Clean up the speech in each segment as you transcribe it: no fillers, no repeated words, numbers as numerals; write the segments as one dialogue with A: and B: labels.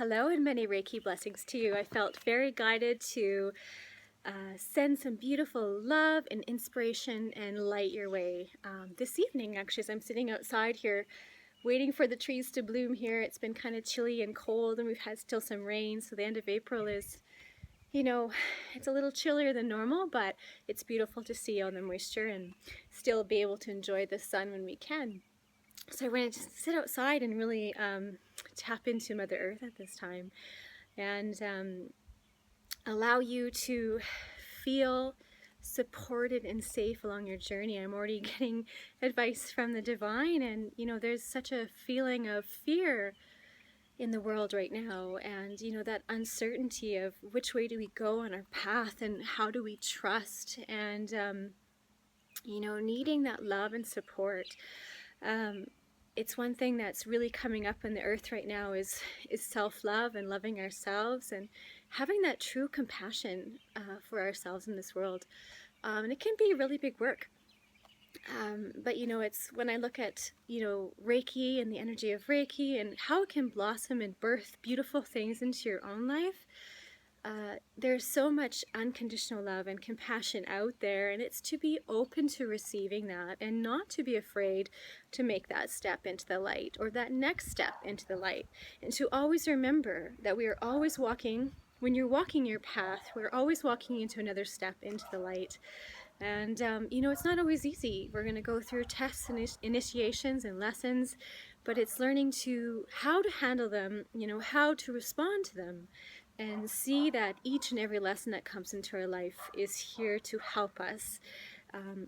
A: Hello and many Reiki blessings to you. I felt very guided to send some beautiful love and inspiration and light your way this evening, actually, as I'm sitting outside here waiting for the trees to bloom here. It's been kind of chilly and cold, and we've had still some rain, so the end of April is, you know, it's a little chillier than normal, but it's beautiful to see all the moisture and still be able to enjoy the sun when we can. So I wanted to sit outside and really tap into Mother Earth at this time and allow you to feel supported and safe along your journey. I'm already getting advice from the divine, and there's such a feeling of fear in the world right now, and that uncertainty of which way do we go on our path and how do we trust, and needing that love and support. It's one thing that's really coming up in the earth right now is self-love and loving ourselves and having that true compassion for ourselves in this world. And it can be really big work. But it's when I look at Reiki and the energy of Reiki and how it can blossom and birth beautiful things into your own life. There's so much unconditional love and compassion out there, and it's to be open to receiving that and not to be afraid to make that step into the light or that next step into the light, and to always remember that we are always walking, when you're walking your path, we're always walking into another step into the light. And it's not always easy. We're going to go through tests and initiations and lessons, but it's learning how to handle them, how to respond to them, and see that each and every lesson that comes into our life is here to help us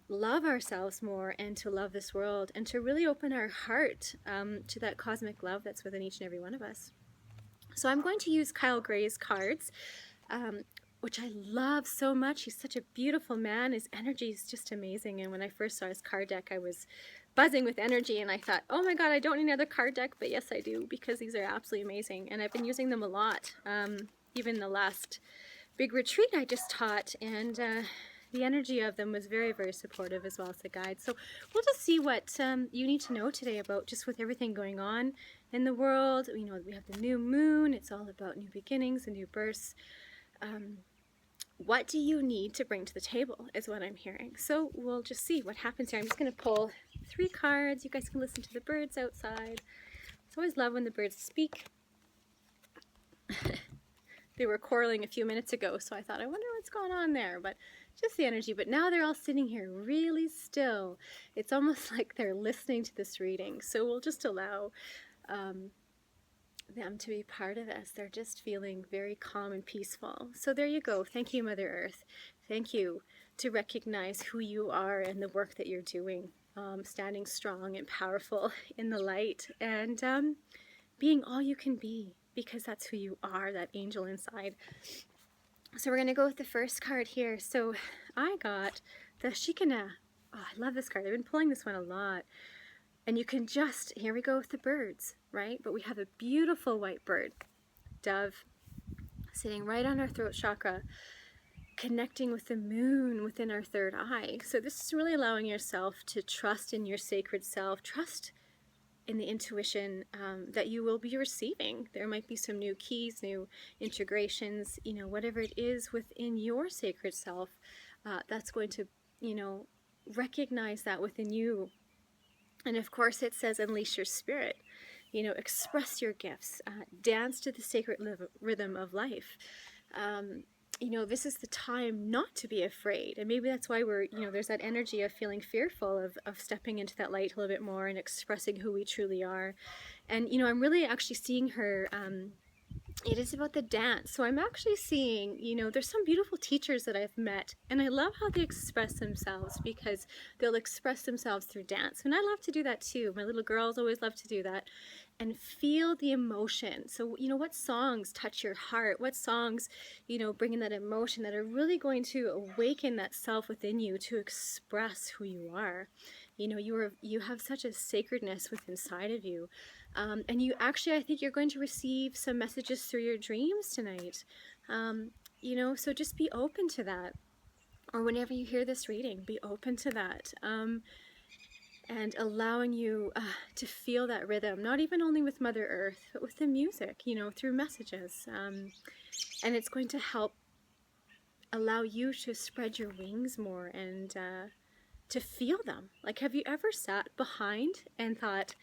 A: love ourselves more and to love this world and to really open our heart to that cosmic love that's within each and every one of us. So I'm going to use Kyle Gray's cards, which I love so much. He's such a beautiful man. His energy is just amazing. And when I first saw his card deck, I was buzzing with energy, and I thought, oh my god, I don't need another card deck, but yes I do, because these are absolutely amazing, and I've been using them a lot. Even the last big retreat I just taught, and the energy of them was very, very supportive as well as a guide. So we'll just see what you need to know today about just with everything going on in the world. We have the new moon. It's all about new beginnings and new births. What do you need to bring to the table is what I'm hearing. So we'll just see what happens here. I'm just going to pull 3 cards. You guys can listen to the birds outside. It's always love when the birds speak. They were quarreling a few minutes ago, so I thought, I wonder what's going on there, but just the energy. But now they're all sitting here really still. It's almost like they're listening to this reading, so we'll just allow them to be part of this. They're just feeling very calm and peaceful. So there you go. Thank you, Mother Earth. Thank you to recognize who you are and the work that you're doing, standing strong and powerful in the light, and being all you can be, because that's who you are, that angel inside. So we're going to go with the first card here. So I got the Shikana. Oh, I love this card. I've been pulling this one a lot. And you can just, here we go with the birds, right? But we have a beautiful white bird, dove, sitting right on our throat chakra, connecting with the moon within our third eye. So this is really allowing yourself to trust in your sacred self, trust in the intuition that you will be receiving. There might be some new keys, new integrations, whatever it is within your sacred self, that's going to, recognize that within you. And of course it says unleash your spirit, express your gifts, dance to the sacred rhythm of life. This is the time not to be afraid. And maybe that's why we're, there's that energy of feeling fearful of stepping into that light a little bit more and expressing who we truly are. And, I'm really actually seeing her, it is about the dance. So I'm actually seeing, there's some beautiful teachers that I've met, and I love how they express themselves, because they'll express themselves through dance. And I love to do that too. My little girls always love to do that. And feel the emotion. So, what songs touch your heart? What songs, bring in that emotion that are really going to awaken that self within you to express who you are? You have such a sacredness within inside of you. And you actually, I think you're going to receive some messages through your dreams tonight. So just be open to that. Or whenever you hear this reading, be open to that. and allowing you to feel that rhythm, not even only with Mother Earth, but with the music, through messages. And it's going to help allow you to spread your wings more and to feel them. Like, have you ever sat behind and thought,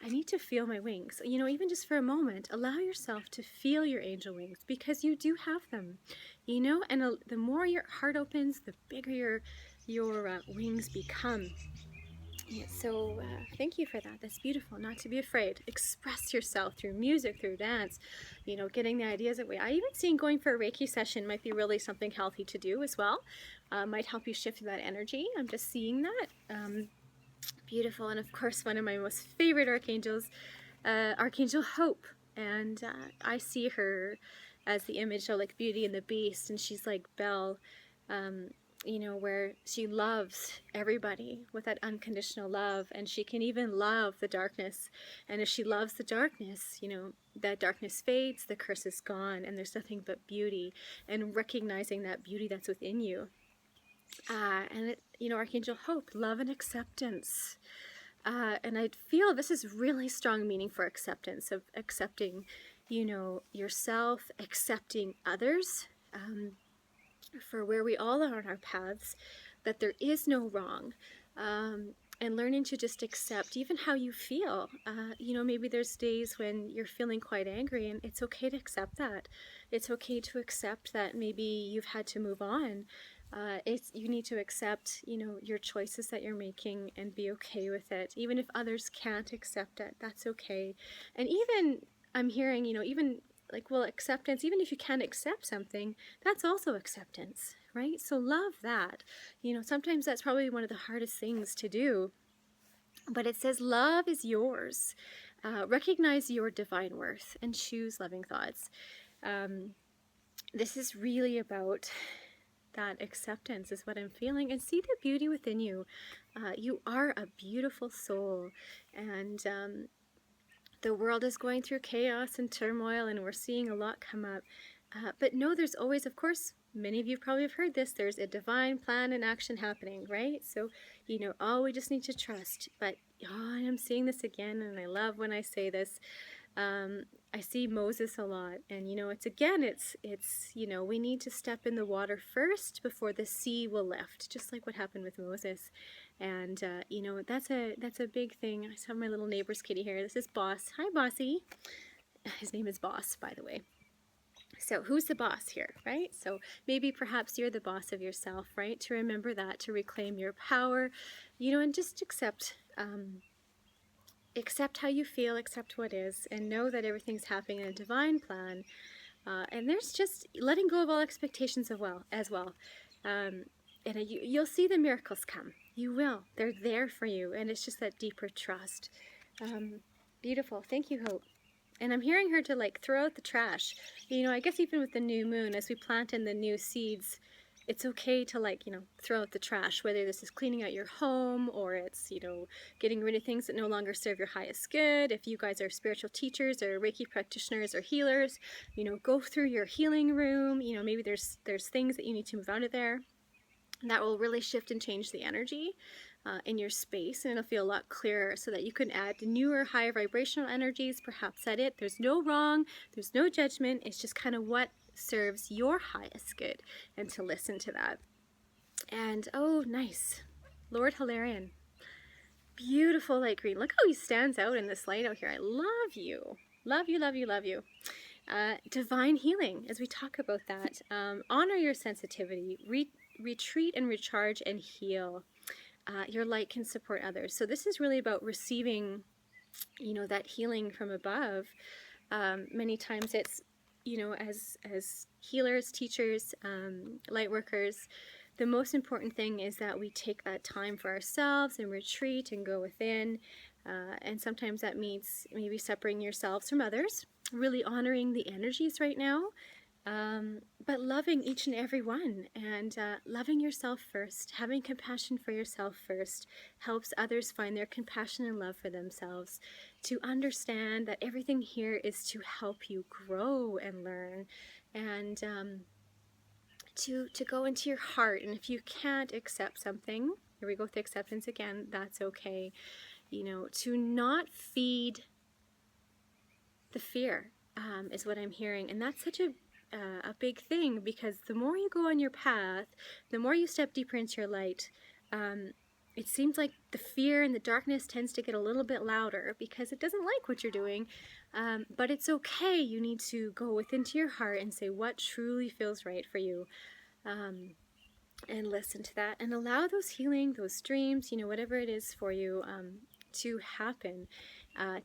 A: I need to feel my wings? Even just for a moment, allow yourself to feel your angel wings, because you do have them, and the more your heart opens, the bigger your wings become. Yeah, so thank you for that. That's beautiful. Not to be afraid. Express yourself through music, through dance, getting the ideas away. I even seen going for a Reiki session might be really something healthy to do as well. Might help you shift that energy. I'm just seeing that. Beautiful. And of course, one of my most favorite archangels, Archangel Hope. And I see her as the image of like Beauty and the Beast, and she's like Belle. Where she loves everybody with that unconditional love, and she can even love the darkness. And if she loves the darkness, that darkness fades, the curse is gone, and there's nothing but beauty, and recognizing that beauty that's within you. Archangel Hope, love and acceptance. And I feel this is really strong meaning for acceptance, of accepting, yourself, accepting others, for where we all are on our paths, that there is no wrong, and learning to just accept even how you feel. Maybe there's days when you're feeling quite angry, and it's okay to accept that. It's okay to accept that maybe you've had to move on. You need to accept, your choices that you're making, and be okay with it. Even if others can't accept it, that's okay. And even I'm hearing, even acceptance, even if you can't accept something, that's also acceptance, right? So love that. Sometimes that's probably one of the hardest things to do, but it says love is yours. Recognize your divine worth and choose loving thoughts. This is really about that acceptance, is what I'm feeling, and see the beauty within you. You are a beautiful soul, and the world is going through chaos and turmoil, and we're seeing a lot come up. But no, there's always, of course, many of you probably have heard this, there's a divine plan and action happening, right? So, we just need to trust. But I am seeing this again, and I love when I say this. I see Moses a lot, and it's we need to step in the water first before the sea will lift, just like what happened with Moses. And that's a big thing. I saw my little neighbor's kitty here. This is Boss. Hi, Bossy. His name is Boss, by the way. So who's the boss here, right? So maybe perhaps you're the boss of yourself, right? To remember that, to reclaim your power, and just accept how you feel, accept what is, and know that everything's happening in a divine plan. And there's just letting go of all expectations as well. And you'll see the miracles come. You will. They're there for you. And it's just that deeper trust. Beautiful. Thank you, Hope. And I'm hearing her to throw out the trash. I guess even with the new moon, as we plant in the new seeds, it's okay to throw out the trash, whether this is cleaning out your home, or it's, getting rid of things that no longer serve your highest good. If you guys are spiritual teachers or Reiki practitioners or healers, go through your healing room. Maybe there's things that you need to move out of there. And that will really shift and change the energy in your space, and it'll feel a lot clearer, so that you can add newer, higher vibrational energies, perhaps at it. There's no wrong, there's no judgment. It's just kind of what serves your highest good, and to listen to that. And oh, nice. Lord Hilarion. Beautiful light green. Look how he stands out in this light out here. I love you. Love you, love you, love you. Divine healing, as we talk about that. Honor your sensitivity. Retreat and recharge and heal. Your light can support others. So this is really about receiving, that healing from above. Many times it's, as healers, teachers, light workers, the most important thing is that we take that time for ourselves and retreat and go within. And sometimes that means maybe separating yourselves from others, really honoring the energies right now. But loving each and every one, and loving yourself first, having compassion for yourself first, helps others find their compassion and love for themselves, to understand that everything here is to help you grow and learn, and to go into your heart. And if you can't accept something, Here we go with acceptance again. That's okay. You know, to not feed the fear is what I'm hearing. And that's such a big thing, because the more you go on your path, the more you step deeper into your light, it seems like the fear and the darkness tends to get a little bit louder because it doesn't like what you're doing. But it's okay. You need to go within to your heart and say what truly feels right for you. And listen to that and allow those healing, those dreams, you know, whatever it is for you, to happen,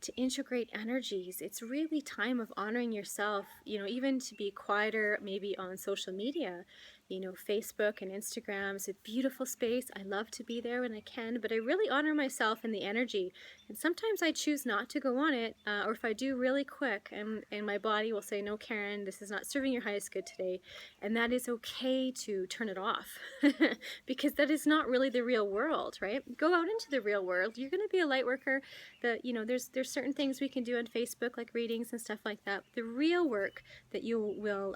A: to integrate energies. It's really time of honoring yourself, you know, even to be quieter, maybe on social media. You know, Facebook and Instagram is a beautiful space. I love to be there when I can, but I really honor myself in the energy. And sometimes I choose not to go on it, or if I do, really quick, and my body will say, no, Karen, this is not serving your highest good today. And that is okay to turn it off, because that is not really the real world, right? Go out into the real world. You're going to be a light worker. You know, there's certain things we can do on Facebook, like readings and stuff like that. The real work that you will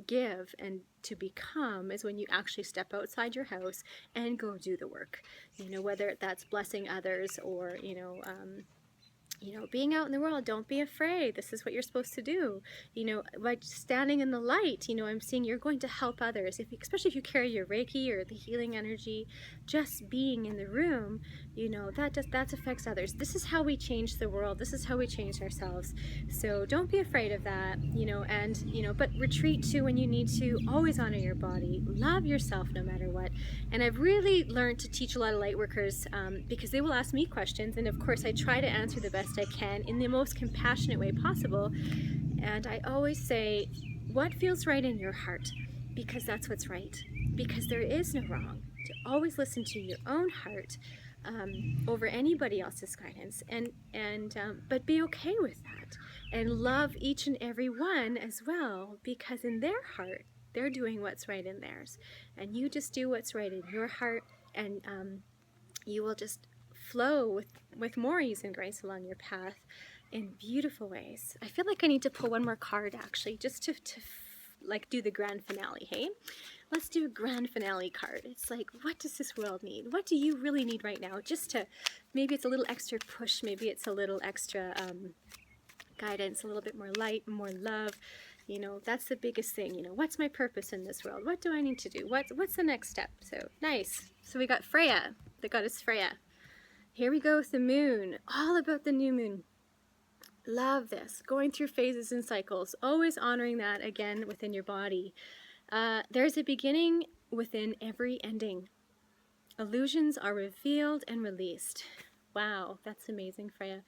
A: give and to become is when you actually step outside your house and go do the work. You know, whether that's blessing others or, being out in the world. Don't be afraid. This is what you're supposed to do. You know, by standing in the light, you know, I'm seeing you're going to help others. Especially if you carry your Reiki or the healing energy, just being in the room, you know, that affects others. This is how we change the world. This is how we change ourselves. So don't be afraid of that, you know, and, you know, but retreat to when you need to. Always honor your body. Love yourself no matter what. And I've really learned to teach a lot of light workers, because they will ask me questions. And of course, I try to answer the best I can in the most compassionate way possible. And I always say, what feels right in your heart? Because that's what's right. Because there is no wrong. To always listen to your own heart over anybody else's guidance, but be okay with that, and love each and every one as well, because in their heart they're doing what's right in theirs, and you just do what's right in your heart, and you will just flow with more ease and grace along your path in beautiful ways. I feel like I need to pull one more card, actually, just to like do the grand finale. Hey, let's do a grand finale card. It's like, what does this world need? What do you really need right now? Just to, maybe it's a little extra push, maybe it's a little extra guidance, a little bit more light, more love. You know, that's the biggest thing. You know, what's my purpose in this world? What do I need to do? What's the next step? So nice. So we got Freya, the goddess Freya. Here we go with the moon, all about the new moon. Love this, going through phases and cycles, always honoring that again within your body. There's a beginning within every ending. Illusions are revealed and released. Wow, that's amazing, Freya.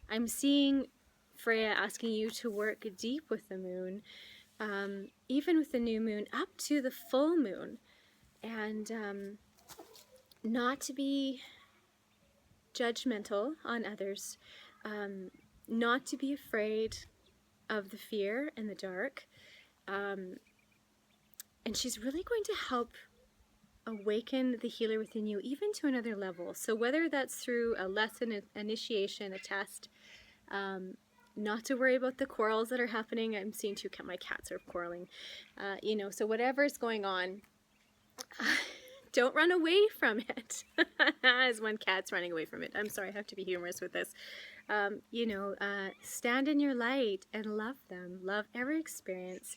A: I'm seeing Freya asking you to work deep with the moon, even with the new moon, up to the full moon, and not to be judgmental on others, not to be afraid of the fear and the dark, and she's really going to help awaken the healer within you even to another level. So whether that's through a lesson, an initiation, a test, not to worry about the quarrels that are happening. I'm seeing my cats are quarreling, you know, so whatever's going on, don't run away from it. As one cat's running away from it. I'm sorry, I have to be humorous with this. Stand in your light and love them. Love every experience.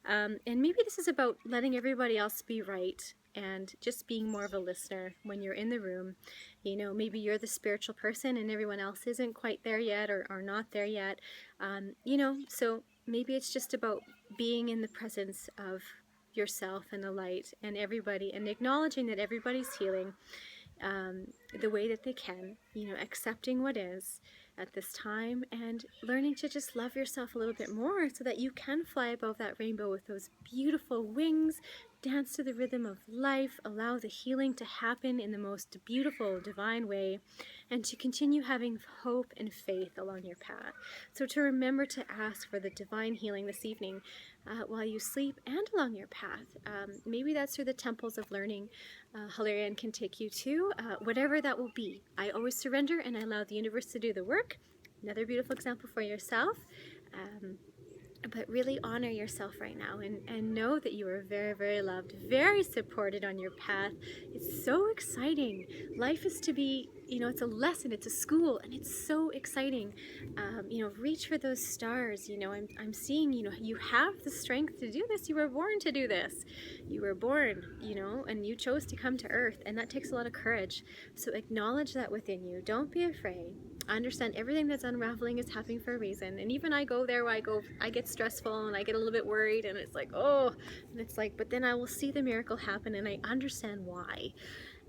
A: And maybe this is about letting everybody else be right and just being more of a listener when you're in the room. You know, maybe you're the spiritual person and everyone else isn't quite there yet or not there yet. So maybe it's just about being in the presence of yourself and the light and everybody, and acknowledging that everybody's healing the way that they can, you know, accepting what is at this time, and learning to just love yourself a little bit more so that you can fly above that rainbow with those beautiful wings, dance to the rhythm of life, allow the healing to happen in the most beautiful, divine way, and to continue having hope and faith along your path. So to remember to ask for the divine healing this evening while you sleep and along your path. Maybe that's through the temples of learning Hilarion can take you to, whatever that will be. I always surrender and I allow the universe to do the work. Another beautiful example for yourself. But really honor yourself right now, and know that you are very, very loved, very supported on your path. It's so exciting. Life is to be, it's a lesson, it's a school, and it's so exciting. Reach for those stars. I'm seeing, you have the strength to do this. You were born to do this. You were born, and you chose to come to earth, and that takes a lot of courage. So acknowledge that within you. Don't be afraid. I understand everything that's unraveling is happening for a reason. And even I go there where I get stressful and I get a little bit worried, and it's like, oh, and it's like, but then I will see the miracle happen and I understand why.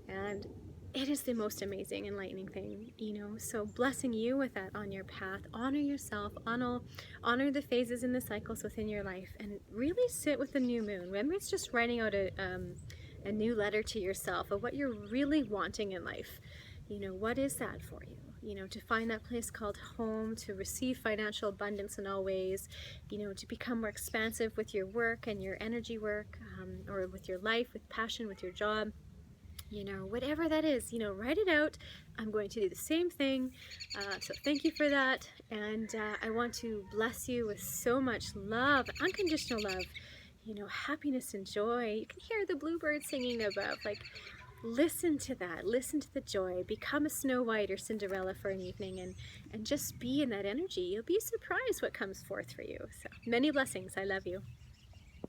A: And it is the most amazing, enlightening thing, So blessing you with that on your path. Honor yourself, honor the phases and the cycles within your life, and really sit with the new moon. Remember, it's just writing out a new letter to yourself of what you're really wanting in life. What is that for you? To find that place called home, to receive financial abundance in all ways, to become more expansive with your work and your energy work, or with your life, with passion, with your job, whatever that is, write it out. I'm going to do the same thing. So thank you for that. And I want to bless you with so much love, unconditional love, happiness and joy. You can hear the bluebirds singing above. Like, listen to that. Listen to the joy. Become a Snow White or Cinderella for an evening, and just be in that energy. You'll be surprised what comes forth for you. So many blessings. I love you.